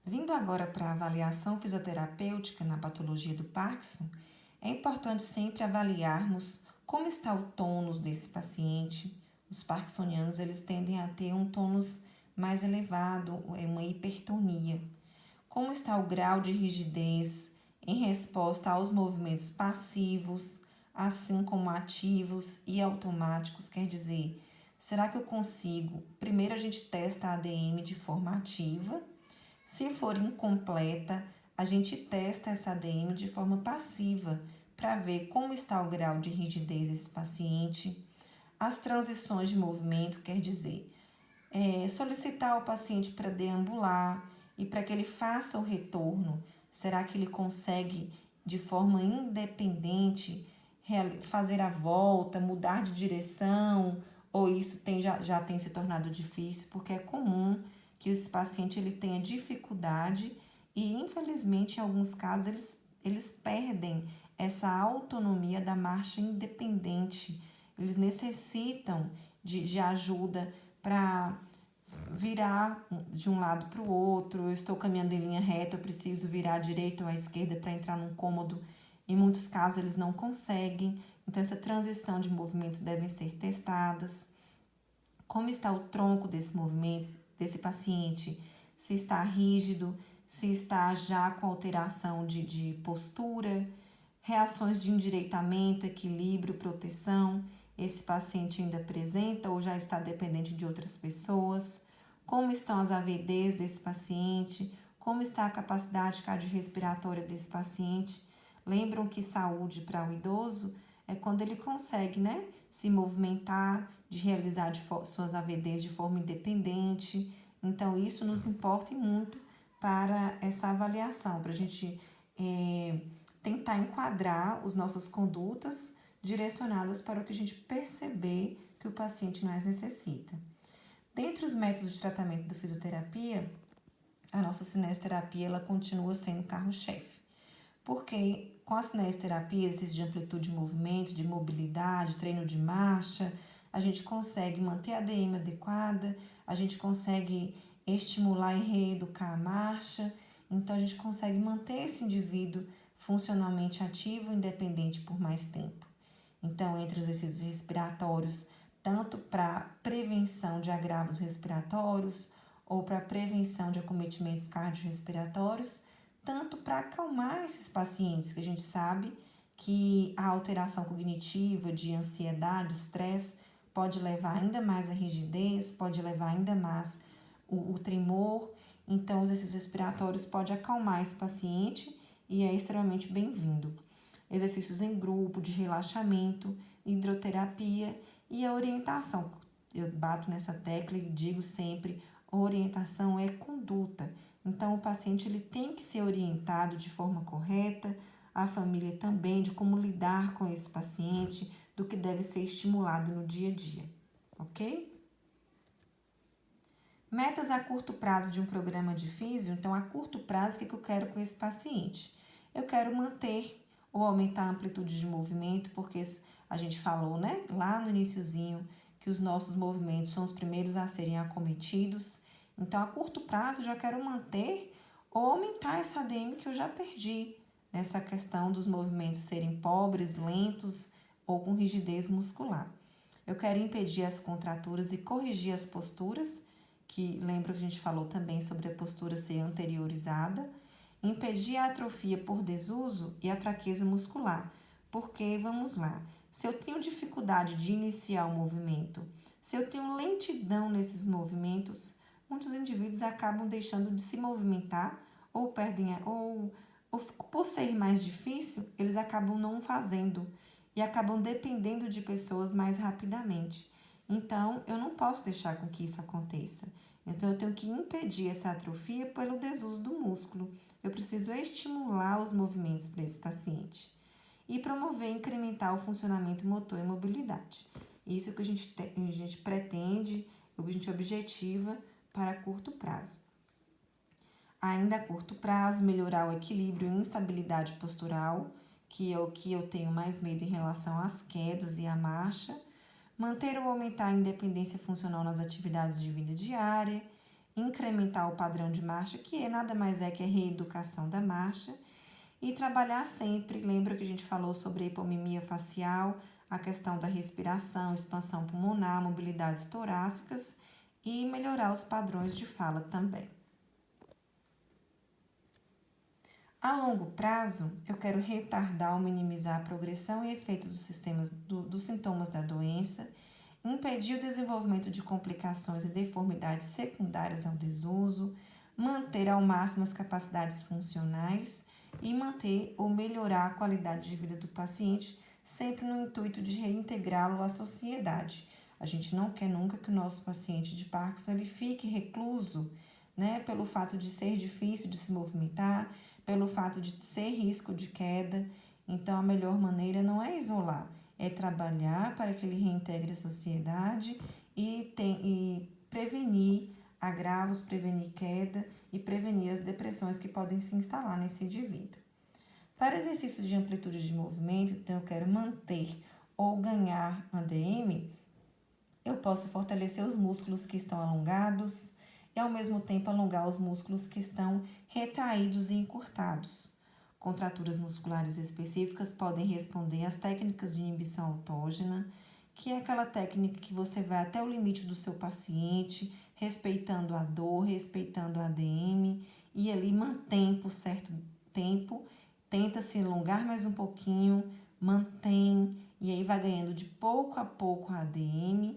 Vindo agora para a avaliação fisioterapêutica na patologia do Parkinson, é importante sempre avaliarmos como está o tônus desse paciente. Os parkinsonianos eles tendem a ter um tônus mais elevado, uma hipertonia. Como está o grau de rigidez em resposta aos movimentos passivos, assim como ativos e automáticos, quer dizer, será que eu consigo? Primeiro a gente testa a ADM de forma ativa. Se for incompleta, a gente testa essa ADM de forma passiva para ver como está o grau de rigidez desse paciente. As transições de movimento, quer dizer, solicitar ao paciente para deambular e para que ele faça o retorno. Será que ele consegue, de forma independente, fazer a volta, mudar de direção? Ou isso já tem se tornado difícil? Porque é comum que esse paciente ele tenha dificuldade e, infelizmente, em alguns casos, eles perdem essa autonomia da marcha independente. Eles necessitam de ajuda para virar de um lado para o outro. Eu estou caminhando em linha reta, eu preciso virar à direita ou à esquerda para entrar num cômodo. Em muitos casos, eles não conseguem. Então, essa transição de movimentos devem ser testadas. Como está o tronco desses movimentos, desse paciente? Se está rígido, se está já com alteração de postura, reações de endireitamento, equilíbrio, proteção. Esse paciente ainda apresenta ou já está dependente de outras pessoas? Como estão as AVDs desse paciente? Como está a capacidade cardiorrespiratória desse paciente? Lembram que saúde para o idoso é quando ele consegue, né, se movimentar, de realizar suas AVDs de forma independente. Então, isso nos importa muito para essa avaliação, para a gente tentar enquadrar as nossas condutas direcionadas para o que a gente perceber que o paciente mais necessita. Dentre os métodos de tratamento da fisioterapia, a nossa cinesioterapia ela continua sendo carro-chefe, porque com a cinesioterapia, exercício de amplitude de movimento, de mobilidade, treino de marcha, a gente consegue manter a ADM adequada, a gente consegue estimular e reeducar a marcha, então a gente consegue manter esse indivíduo funcionalmente ativo, independente por mais tempo. Então, entre os exercícios respiratórios, tanto para prevenção de agravos respiratórios ou para prevenção de acometimentos cardiorrespiratórios, tanto para acalmar esses pacientes, que a gente sabe que a alteração cognitiva de ansiedade, estresse, pode levar ainda mais à rigidez, pode levar ainda mais o tremor. Então, os exercícios respiratórios podem acalmar esse paciente e é extremamente bem-vindo. Exercícios em grupo, de relaxamento, hidroterapia e a orientação. Eu bato nessa tecla e digo sempre, orientação é conduta. Então, o paciente ele tem que ser orientado de forma correta, a família também, de como lidar com esse paciente, do que deve ser estimulado no dia a dia, ok? Metas a curto prazo de um programa de físio. Então, a curto prazo, o que eu quero com esse paciente? Eu quero manter ou aumentar a amplitude de movimento, porque a gente falou, né, lá no iniciozinho, que os nossos movimentos são os primeiros a serem acometidos. Então, a curto prazo, eu já quero manter ou aumentar essa ADM que eu já perdi, nessa questão dos movimentos serem pobres, lentos ou com rigidez muscular. Eu quero impedir as contraturas e corrigir as posturas, que lembra que a gente falou também sobre a postura ser anteriorizada, impedir a atrofia por desuso e a fraqueza muscular. Porque, vamos lá, se eu tenho dificuldade de iniciar o movimento, se eu tenho lentidão nesses movimentos, muitos indivíduos acabam deixando de se movimentar ou perdem, ou por ser mais difícil, eles acabam não fazendo e acabam dependendo de pessoas mais rapidamente. Então, eu não posso deixar com que isso aconteça. Então, eu tenho que impedir essa atrofia pelo desuso do músculo. Eu preciso estimular os movimentos para esse paciente. E promover e incrementar o funcionamento motor e mobilidade. Isso é o que a gente pretende, o que a gente objetiva para curto prazo. Ainda a curto prazo, melhorar o equilíbrio e instabilidade postural, que é o que eu tenho mais medo em relação às quedas e à marcha. Manter ou aumentar a independência funcional nas atividades de vida diária, incrementar o padrão de marcha, que nada mais é que a reeducação da marcha, e trabalhar sempre, lembra que a gente falou sobre a hipomimia facial, a questão da respiração, expansão pulmonar, mobilidades torácicas e melhorar os padrões de fala também. A longo prazo, eu quero retardar ou minimizar a progressão e efeitos dos sintomas da doença, impedir o desenvolvimento de complicações e deformidades secundárias ao desuso, manter ao máximo as capacidades funcionais e manter ou melhorar a qualidade de vida do paciente, sempre no intuito de reintegrá-lo à sociedade. A gente não quer nunca que o nosso paciente de Parkinson ele fique recluso, né, pelo fato de ser difícil de se movimentar, pelo fato de ser risco de queda. Então, a melhor maneira não é isolar, é trabalhar para que ele reintegre a sociedade e prevenir agravos, prevenir queda e prevenir as depressões que podem se instalar nesse indivíduo. Para exercício de amplitude de movimento, então eu quero manter ou ganhar ADM, eu posso fortalecer os músculos que estão alongados e ao mesmo tempo alongar os músculos que estão retraídos e encurtados. Contraturas musculares específicas podem responder às técnicas de inibição autógena, que é aquela técnica que você vai até o limite do seu paciente, respeitando a dor, respeitando a ADM, e ali mantém por certo tempo, tenta se alongar mais um pouquinho, mantém, e aí vai ganhando de pouco a pouco a ADM,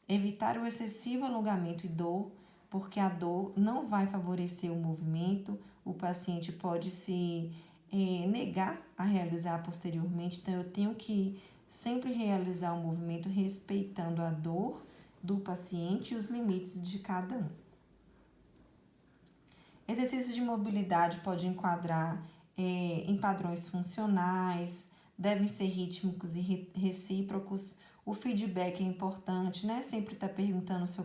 evitar o excessivo alongamento e dor, porque a dor não vai favorecer o movimento, o paciente pode se negar a realizar posteriormente, então eu tenho que sempre realizar o movimento respeitando a dor do paciente e os limites de cada um. Exercícios de mobilidade pode enquadrar em padrões funcionais, devem ser rítmicos e recíprocos. O feedback é importante, né? Sempre estar perguntando ao seu